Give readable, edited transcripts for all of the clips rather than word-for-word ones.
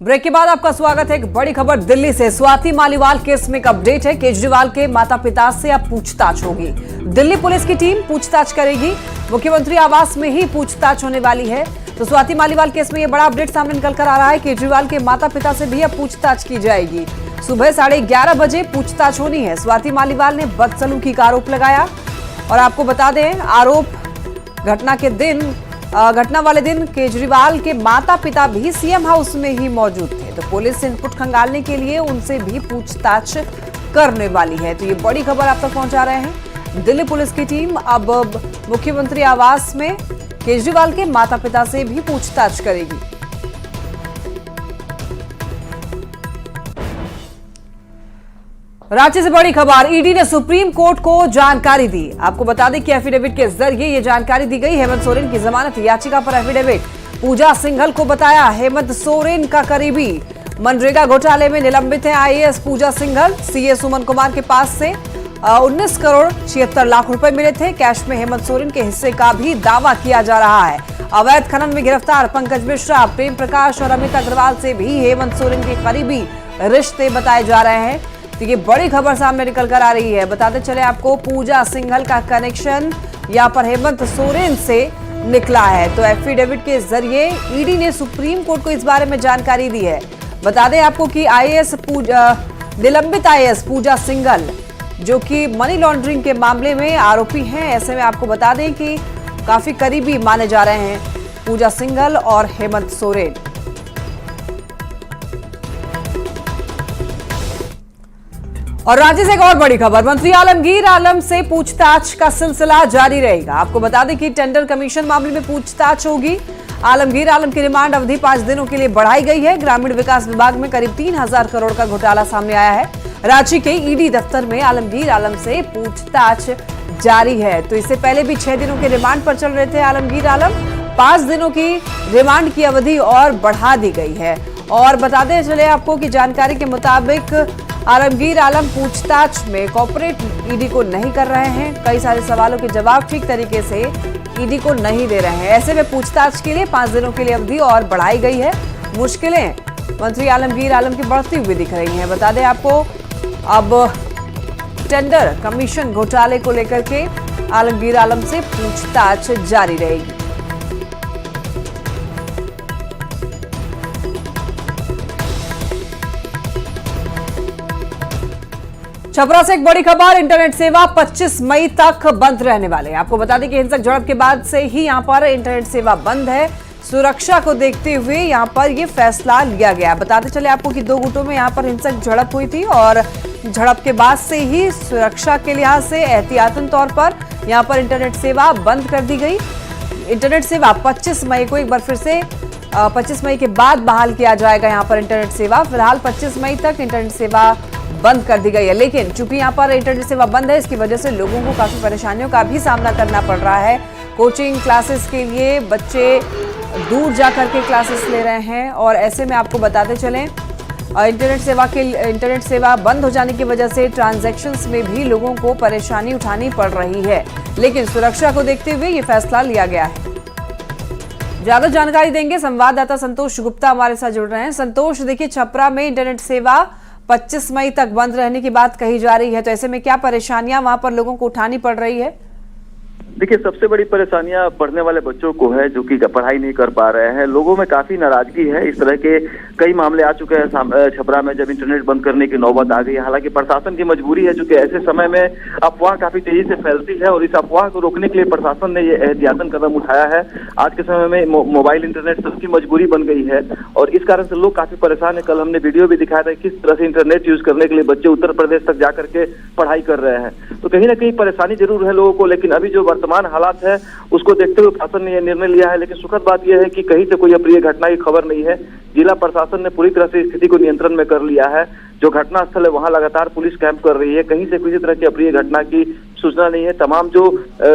Break के बाद आपका स्वागत है। एक बड़ी खबर दिल्ली से। स्वाति मालीवाल केस में एक अपडेट है। केजरीवाल के माता पिता से अब पूछताछ होगी। दिल्ली पुलिस की टीम पूछताछ करेगी। मुख्यमंत्री आवास में ही पूछताछ होने वाली है। तो स्वाति मालीवाल केस में यह बड़ा अपडेट सामने निकल कर आ रहा है। केजरीवाल के माता पिता से भी अब पूछताछ की जाएगी। सुबह 11:30 बजे पूछताछ होनी है। स्वाति मालीवाल ने बदसलूकी का आरोप लगाया और आपको बता दें, आरोप घटना वाले दिन केजरीवाल के माता पिता भी सीएम हाउस में ही मौजूद थे। तो पुलिस इनपुट खंगालने के लिए उनसे भी पूछताछ करने वाली है। तो ये बड़ी खबर आप तक पहुंचा रहे हैं। दिल्ली पुलिस की टीम अब मुख्यमंत्री आवास में केजरीवाल के माता पिता से भी पूछताछ करेगी। राज्य से बड़ी खबर, ईडी ने सुप्रीम कोर्ट को जानकारी दी। आपको बता दें कि एफिडेविट के जरिए ये जानकारी दी गई। हेमंत सोरेन की जमानत याचिका पर एफिडेविट। पूजा सिंघल को बताया हेमंत सोरेन का करीबी। मनरेगा घोटाले में निलंबित है आईएएस पूजा सिंघल। सीए सुमन कुमार के पास से 19 करोड़ 76 लाख रुपए मिले थे। कैश में हेमंत सोरेन के हिस्से का भी दावा किया जा रहा है। अवैध खनन में गिरफ्तार पंकज मिश्रा, प्रेम प्रकाश और अमित अग्रवाल से भी हेमंत सोरेन के करीबी रिश्ते बताए जा रहे हैं। तो ये बड़ी खबर सामने निकल कर आ रही है। बताते चले आपको, पूजा सिंघल का कनेक्शन यहाँ पर हेमंत सोरेन से निकला है। तो एफिडेविट के जरिए ईडी ने सुप्रीम कोर्ट को इस बारे में जानकारी दी है। बता दें आपको कि निलंबित आईएएस पूजा सिंघल जो कि मनी लॉन्ड्रिंग के मामले में आरोपी हैं। ऐसे में आपको बता दें कि काफी करीबी माने जा रहे हैं पूजा सिंघल और हेमंत सोरेन। और राज्य से एक और बड़ी खबर, मंत्री आलमगीर आलम से पूछताछ का सिलसिला जारी रहेगा। आपको बता दें कि टेंडर कमीशन मामले में पूछताछ होगी। आलमगीर आलम की रिमांड अवधि 5 दिनों के लिए बढ़ाई गई है। ग्रामीण विकास विभाग में करीब 3000 करोड़ का घोटाला सामने आया है। रांची के ईडी दफ्तर में आलमगीर आलम से पूछताछ जारी है। तो इससे पहले भी 6 दिनों के रिमांड पर चल रहे थे आलमगीर आलम। 5 दिनों की रिमांड की अवधि और बढ़ा दी गई है। और बताते चले आपको कि जानकारी के मुताबिक आलमगीर आलम पूछताछ में कोऑपरेट ईडी को नहीं कर रहे हैं। कई सारे सवालों के जवाब ठीक तरीके से ईडी को नहीं दे रहे हैं। ऐसे में पूछताछ के लिए 5 दिनों के लिए अवधि और बढ़ाई गई है। मुश्किलें मंत्री आलमगीर आलम की बढ़ती हुई दिख रही हैं। बता दें आपको, अब टेंडर कमीशन घोटाले को लेकर के आलमगीर आलम से पूछताछ जारी रहेगी। छपरा से एक बड़ी खबर, इंटरनेट सेवा 25 मई तक बंद रहने वाले। आपको बता दें कि हिंसक झड़प के बाद से ही यहां पर इंटरनेट सेवा बंद है। सुरक्षा को देखते हुए यहां पर यह फैसला लिया गया। बताते चले आपको कि 2 गुटों में यहां पर हिंसक झड़प हुई थी और झड़प के बाद से ही सुरक्षा के लिहाज से एहतियातन तौर पर यहां पर इंटरनेट सेवा बंद कर दी गई। इंटरनेट सेवा 25 मई को एक बार फिर से 25 मई के बाद बहाल किया जाएगा यहां पर इंटरनेट सेवा। फिलहाल 25 मई तक इंटरनेट सेवा बंद कर दी गई है। लेकिन चूंकि यहां पर इंटरनेट सेवा बंद है, इसकी वजह से लोगों को काफी परेशानियों का भी सामना करना पड़ रहा है। कोचिंग क्लासेस के लिए बच्चे दूर जाकर के क्लासेस ले रहे हैं और ऐसे में आपको बताते चलें, इंटरनेट सेवा बंद हो जाने की वजह से ट्रांजैक्शंस में भी लोगों को परेशानी उठानी पड़ रही है। लेकिन सुरक्षा को देखते हुए ये फैसला लिया गया है। ज्यादा जानकारी देंगे संवाददाता संतोष गुप्ता हमारे साथ जुड़ रहे हैं। संतोष, देखिए, छपरा में इंटरनेट सेवा 25 मई तक बंद रहने की बात कही जा रही है। तो ऐसे में क्या परेशानियां वहां पर लोगों को उठानी पड़ रही है? देखिए, सबसे बड़ी परेशानियां पढ़ने वाले बच्चों को है जो कि पढ़ाई नहीं कर पा रहे हैं। लोगों में काफी नाराजगी है। इस तरह के कई मामले आ चुके हैं छपरा में, जब इंटरनेट बंद करने की नौबत आ गई। हालांकि प्रशासन की मजबूरी है, चूंकि ऐसे समय में अफवाह काफी तेजी से फैलती है और इस अफवाह को रोकने के लिए प्रशासन ने ये एहतियातन कदम उठाया है। आज के समय में मोबाइल इंटरनेट सबकी मजबूरी बन गई है और इस कारण से लोग काफी परेशान है। कल हमने वीडियो भी दिखाया था किस तरह से इंटरनेट यूज करने के लिए बच्चे उत्तर प्रदेश तक जाकर के पढ़ाई कर रहे हैं। तो कहीं ना कहीं परेशानी जरूर है लोगों को, लेकिन अभी जो वर्तमान हालात है उसको देखते हुए प्रशासन ने यह निर्णय लिया है। लेकिन सुखद बात यह है कि कहीं से कोई अप्रिय घटना की खबर नहीं है। जिला प्रशासन ने पूरी तरह से स्थिति को नियंत्रण में कर लिया है। जो घटना स्थल है वहां लगातार पुलिस कैंप कर रही है। कहीं से किसी तरह की अप्रिय घटना की सूचना नहीं है। तमाम जो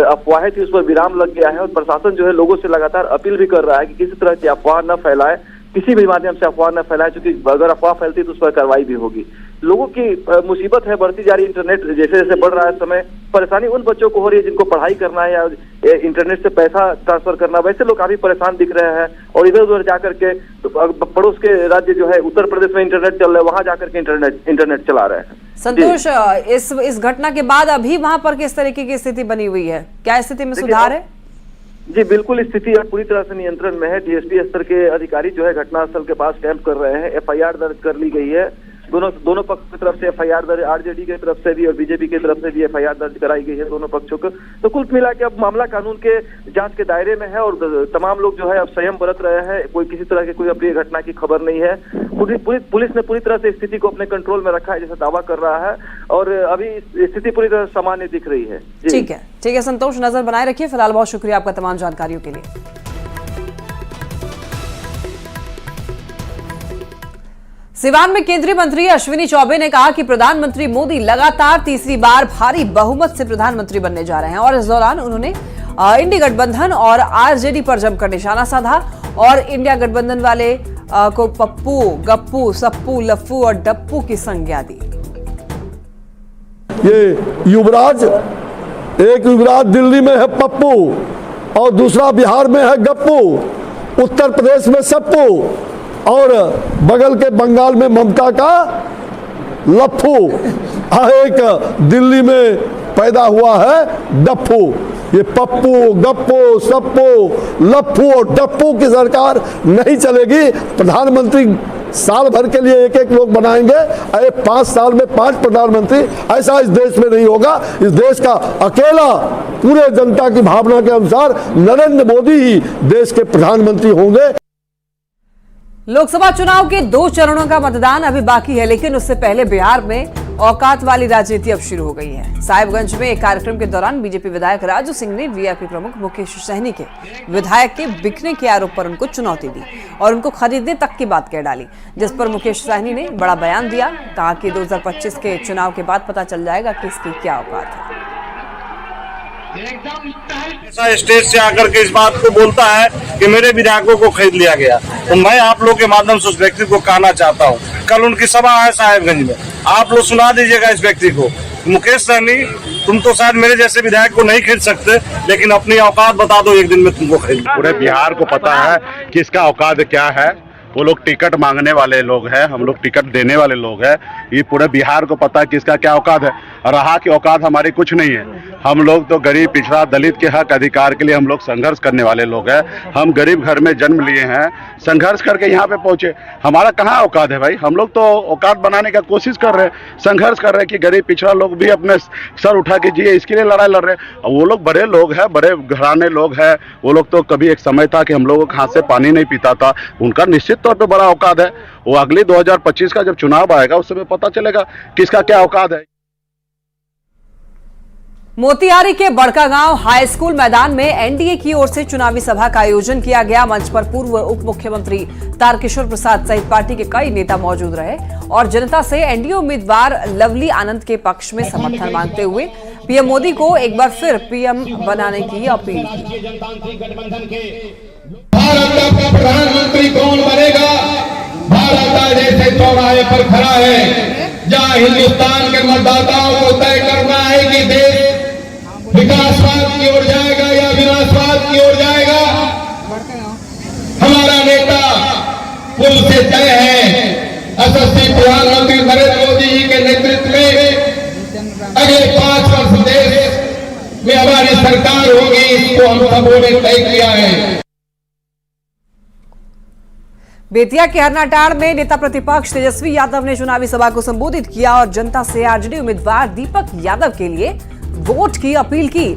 अफवाहें थी उस पर विराम लग गया है और प्रशासन जो है लोगों से लगातार अपील भी कर रहा है कि किसी तरह की अफवाह न फैलाए, किसी भी माध्यम से अफवाह न फैलाए, क्योंकि अगर अफवाह फैलती तो उस पर कार्रवाई भी होगी। लोगों की मुसीबत है बढ़ती जा रही। इंटरनेट जैसे जैसे बढ़ रहा है समय, परेशानी उन बच्चों को हो रही है जिनको पढ़ाई करना है या इंटरनेट से पैसा ट्रांसफर करना। वैसे लोग काफी परेशान दिख रहे हैं और इधर उधर जाकर के पड़ोस के राज्य जो है उत्तर प्रदेश में इंटरनेट चल रहा है, वहां जाकर के इंटरनेट चला रहे हैं। संतोष, इस घटना के बाद अभी वहां पर किस तरीके की स्थिति बनी हुई है? क्या स्थिति में सुधार है? जी बिल्कुल, स्थिति अब पूरी तरह से नियंत्रण में है। डीएसपी स्तर के अधिकारी जो है घटनास्थल के पास कैंप कर रहे हैं। एफआईआर दर्ज कर ली गई है। दोनों पक्ष की तरफ से एफआईआर दर्ज, आरजेडी की तरफ से भी और बीजेपी की तरफ से भी एफआईआर दर्ज कराई गई है दोनों पक्षों को। तो कुल मिला के अब मामला कानून के जांच के दायरे में है और तमाम लोग जो है अब संयम बरत रहे हैं। कोई किसी तरह की कोई अप्रिय घटना की खबर नहीं है। पुलिस ने पूरी तरह से स्थिति को अपने कंट्रोल में रखा है जैसा दावा कर रहा है और अभी स्थिति पूरी तरह सामान्य दिख रही है। ठीक है संतोष, नजर बनाए रखिए। फिलहाल बहुत शुक्रिया आपका तमाम जानकारियों के लिए। सिवान में केंद्रीय मंत्री अश्विनी चौबे ने कहा कि प्रधानमंत्री मोदी लगातार तीसरी बार भारी बहुमत से प्रधानमंत्री बनने जा रहे हैं और इस दौरान उन्होंने इंडी गठबंधन और आरजेडी पर जमकर निशाना साधा और इंडिया गठबंधन वाले को पप्पू, गप्पू, सप्पू, लफ्फू और डप्पू की संज्ञा दी। ये युवराज, एक युवराज दिल्ली में है पप्पू और दूसरा बिहार में है गप्पू, उत्तर प्रदेश में सप्पू और बगल के बंगाल में ममता का लफ्फू, एक दिल्ली में पैदा हुआ है डप्पू। ये पप्पू, गप्पू, सप्पू, लफ्फू और डप्पू की सरकार नहीं चलेगी। प्रधानमंत्री साल भर के लिए एक एक लोग बनाएंगे। अरे 5 साल में 5 प्रधानमंत्री, ऐसा इस देश में नहीं होगा। इस देश का अकेला पूरे जनता की भावना के अनुसार नरेंद्र मोदी ही देश के प्रधानमंत्री होंगे। लोकसभा चुनाव के 2 चरणों का मतदान अभी बाकी है, लेकिन उससे पहले बिहार में औकात वाली राजनीति अब शुरू हो गई है। साहिबगंज में एक कार्यक्रम के दौरान बीजेपी विधायक राजू सिंह ने वीआईपी प्रमुख मुकेश सहनी के विधायक के बिकने के आरोप पर उनको चुनौती दी और उनको खरीदने तक की बात कह डाली, जिस पर मुकेश सहनी ने बड़ा बयान दिया। कहा कि 2025 के चुनाव के बाद पता चल जाएगा कि इसकी क्या औकात है। स्टेज से आकर के इस बात को बोलता है कि मेरे विधायकों को खरीद लिया गया, तो मैं आप लोग के माध्यम से उस व्यक्ति को कहना चाहता हूँ, कल उनकी सभा है साहिबगंज में, आप लोग सुना दीजिएगा इस व्यक्ति को, मुकेश सहनी तुम तो शायद मेरे जैसे विधायक को नहीं खरीद सकते, लेकिन अपनी औकात बता दो, एक दिन में तुमको खरीद। पूरे बिहार को पता है कि इसका औकात क्या है। वो लोग टिकट मांगने वाले लोग हैं, हम लोग टिकट देने वाले लोग हैं। ये पूरे बिहार को पता है कि इसका क्या औकात है। रहा की औकात हमारी कुछ नहीं है। हम लोग तो गरीब, पिछड़ा, दलित के हक अधिकार के लिए हम लोग संघर्ष करने वाले लोग हैं। हम गरीब घर में जन्म लिए हैं, संघर्ष करके यहाँ पे पहुंचे। हमारा कहाँ औकात है भाई? हम लोग तो औकात बनाने का कोशिश कर रहे हैं, संघर्ष कर रहे हैं कि गरीब पिछड़ा लोग भी अपने सर उठा के जिए, इसके लिए लड़ाई लड़ रहे हैं। वो लोग बड़े लोग हैं, बड़े घराने लोग हैं। वो लोग तो कभी एक समय था कि हम लोगों के हाथ से पानी नहीं पीता था, उनका निश्चित तौर पर बड़ा औकात है। वो अगले 2025 का जब चुनाव आएगा उस समय पता चलेगा किसका क्या औकात है। मोतिहारी के बड़कागांव हाई स्कूल मैदान में एनडीए की ओर से चुनावी सभा का आयोजन किया गया। मंच पर पूर्व उप मुख्यमंत्री तारकिशोर प्रसाद सहित पार्टी के कई नेता मौजूद रहे और जनता से एनडीए उम्मीदवार लवली आनंद के पक्ष में समर्थन मांगते हुए पीएम मोदी को एक बार फिर पीएम बनाने की अपील की। भारत का प्रधानमंत्री कौन बनेगा? भारत जैसे चौराहे पर खड़ा है, जहां हिंदुस्तान के मतदाताओं को तय करना है कि देश विकासवाद की ओर जाएगा या विनाशवाद की ओर जाएगा। हमारा नेता पुल से तय है। यशस्वी प्रधानमंत्री नरेंद्र मोदी जी के नेतृत्व में अगले 5 वर्ष देश में हमारी सरकार होगी, इसको हम सबों ने तय किया है। बेतिया के हरनाटाड़ में नेता प्रतिपक्ष तेजस्वी यादव ने चुनावी सभा को संबोधित किया और जनता से आरजेडी उम्मीदवार दीपक यादव के लिए वोट की अपील की।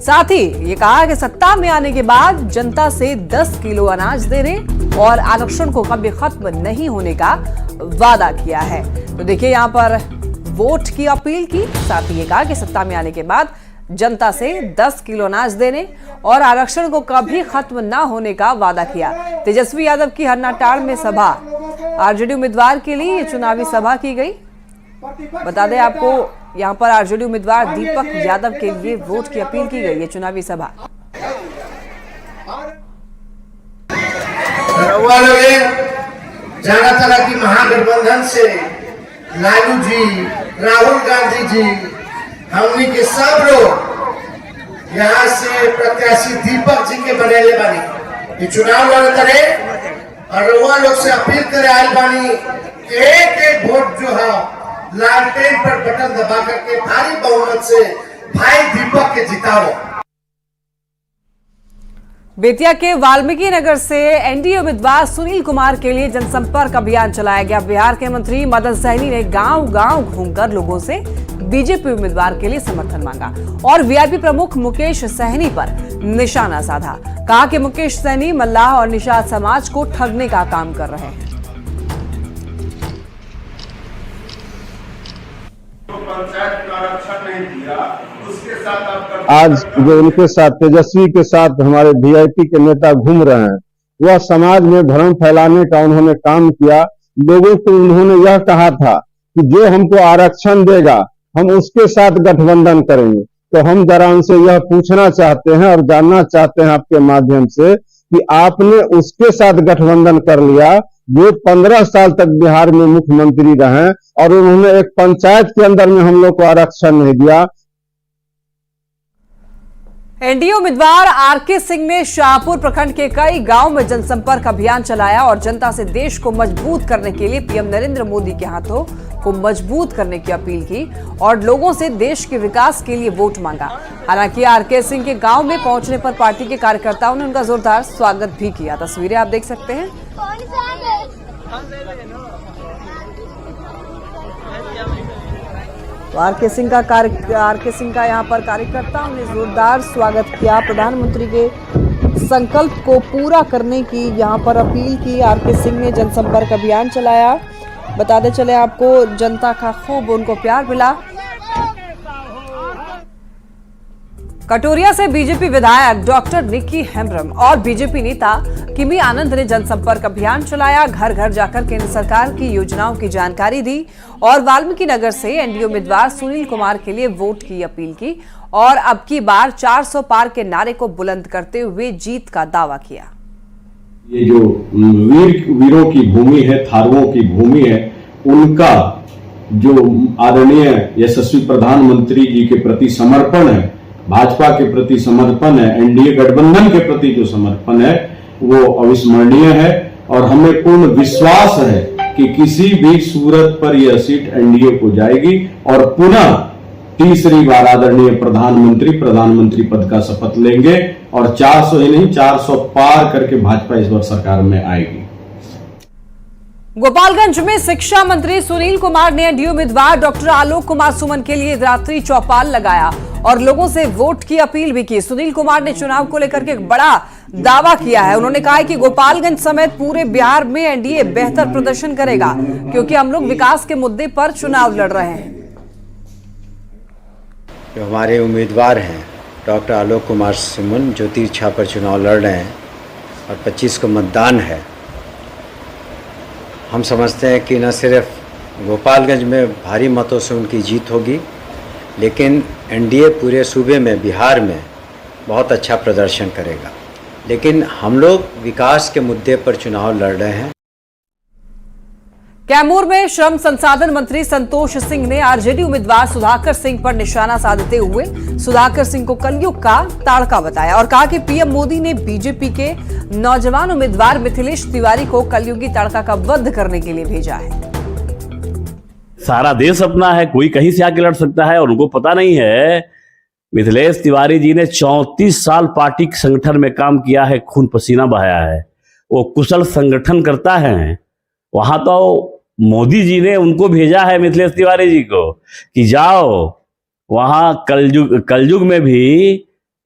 साथ ही ये कहा कि सत्ता में आने के बाद जनता से 10 किलो अनाज देने और आरक्षण को कभी खत्म नहीं होने का वादा किया है। तो देखिए यहाँ पर वोट की अपील की, साथ ही ये कहा कि सत्ता में आने के बाद जनता से 10 किलो अनाज देने और आरक्षण को कभी खत्म न होने का वादा किया। तेजस्वी यादव की हरनाटाड़ में सभा, आरजेडी उम्मीदवार के लिए चुनावी सभा की गई। बता दें आपको, यहाँ पर आरजेडी उम्मीदवार दीपक यादव के लिए वोट की अपील की गई है। चुनावी सभा जाना चला कि महागठबंधन से लालू जी, राहुल गांधी जी, हमनी के सब लोग यहाँ से प्रत्याशी दीपक जी के बनेले बानी ये चुनाव लड़त रहे और वह लोग से अपील करे आयल बानी कि एक एक वोट जो है लालटेन पर बटन दबा करके भारी बहुमत से भाई दीपक के जिताओ। बेतिया के वाल्मीकि नगर से एनडीए उम्मीदवार सुनील कुमार के लिए जनसंपर्क अभियान चलाया गया। बिहार के मंत्री मदन सहनी ने गांव-गांव घूमकर लोगों से बीजेपी उम्मीदवार के लिए समर्थन मांगा और वीआईपी प्रमुख मुकेश सहनी पर निशाना साधा। कहा कि मुकेश सहनी मल्लाह और निषाद समाज को ठगने का काम कर रहे हैं। आज जो उनके साथ तेजस्वी के साथ हमारे वीआईपी के नेता घूम रहे हैं, वह समाज में भ्रम फैलाने का उन्होंने काम किया। लोगों को उन्होंने यह कहा था कि जो हमको आरक्षण देगा हम उसके साथ गठबंधन करेंगे। तो हम जरा उनसे यह पूछना चाहते हैं और जानना चाहते हैं आपके माध्यम से कि आपने उसके साथ गठबंधन कर लिया जो 15 साल तक बिहार में मुख्यमंत्री रहे और उन्होंने एक पंचायत के अंदर में हम लोग को आरक्षण नहीं दिया। एनडीए उम्मीदवार आरके सिंह ने शाहपुर प्रखंड के कई गांव में जनसंपर्क अभियान चलाया और जनता से देश को मजबूत करने के लिए पीएम नरेंद्र मोदी के हाथों को मजबूत करने की अपील की और लोगों से देश के विकास के लिए वोट मांगा। हालांकि आरके सिंह के गांव में पहुंचने पर पार्टी के कार्यकर्ताओं ने उनका जोरदार स्वागत भी किया। तस्वीरें आप देख सकते हैं। तो आरके सिंह का यहाँ पर कार्यकर्ताओं ने जोरदार स्वागत किया। प्रधानमंत्री के संकल्प को पूरा करने की यहाँ पर अपील की। आरके सिंह ने जनसंपर्क अभियान चलाया। बताते चले आपको, जनता का खूब उनको प्यार मिला। कटोरिया से बीजेपी विधायक डॉक्टर निक्की हेम्ब्रम और बीजेपी नेता किमी आनंद ने जनसंपर्क अभियान चलाया। घर घर जाकर केंद्र सरकार की योजनाओं की जानकारी दी और वाल्मीकि नगर से एनडीए उम्मीदवार सुनील कुमार के लिए वोट की अपील की और अब की बार 400 पार के नारे को बुलंद करते हुए जीत का दावा किया। ये जो वीरों की भूमि है, थारुओं की भूमि है, उनका जो आदरणीय यशस्वी प्रधानमंत्री जी के प्रति समर्पण है, भाजपा के प्रति समर्पण है, एनडीए गठबंधन के प्रति जो समर्पण है वो अविस्मरणीय है और हमें पूर्ण विश्वास है कि किसी भी सूरत पर यह सीट एनडीए को जाएगी और पुनः तीसरी बार आदरणीय प्रधानमंत्री पद का शपथ लेंगे और 400 ही नहीं 400 पार करके भाजपा इस बार सरकार में आएगी। गोपालगंज में शिक्षा मंत्री सुनील कुमार ने एनडीए उम्मीदवार डॉक्टर आलोक कुमार सुमन के लिए रात्रि चौपाल लगाया और लोगों से वोट की अपील भी की। सुनील कुमार ने चुनाव को लेकर के एक बड़ा दावा किया है। उन्होंने कहा है कि गोपालगंज समेत पूरे बिहार में एनडीए बेहतर प्रदर्शन करेगा क्योंकि हम लोग विकास के मुद्दे पर चुनाव लड़ रहे हैं। जो हमारे उम्मीदवार हैं डॉक्टर आलोक कुमार सुमन जो तिरछा पर चुनाव लड़ रहे हैं और 25 को मतदान है, हम समझते हैं कि न सिर्फ गोपालगंज में भारी मतों से उनकी जीत होगी लेकिन एनडीए पूरे सूबे में बिहार में बहुत अच्छा प्रदर्शन करेगा। लेकिन हम लोग विकास के मुद्दे पर चुनाव लड़ रहे हैं। कैमूर में श्रम संसाधन मंत्री संतोष सिंह ने आरजेडी उम्मीदवार सुधाकर सिंह पर निशाना साधते हुए सुधाकर सिंह को कलयुग का ताड़का बताया और कहा कि पीएम मोदी ने बीजेपी के नौजवान उम्मीदवार मिथिलेश तिवारी को कलयुगी ताड़का का वध करने के लिए भेजा है। सारा देश अपना है, कोई कहीं से आके लड़ सकता है और उनको पता नहीं है मिथिलेश तिवारी जी ने 34 साल पार्टी संगठन में काम किया है, खून पसीना बहाया है, वो कुशल संगठन करता है। वहां तो मोदी जी ने उनको भेजा है मिथिलेश तिवारी जी को कि जाओ वहां कलयुग में भी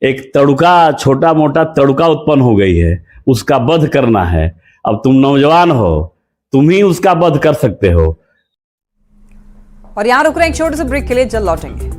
एक तड़ुका, छोटा मोटा तड़ुका उत्पन्न हो गई है, उसका वध करना है। अब तुम नौजवान हो, तुम ही उसका वध कर सकते हो। और यहां रुक रहे हैं, एक छोटे से ब्रेक के लिए, जल्द लौटेंगे।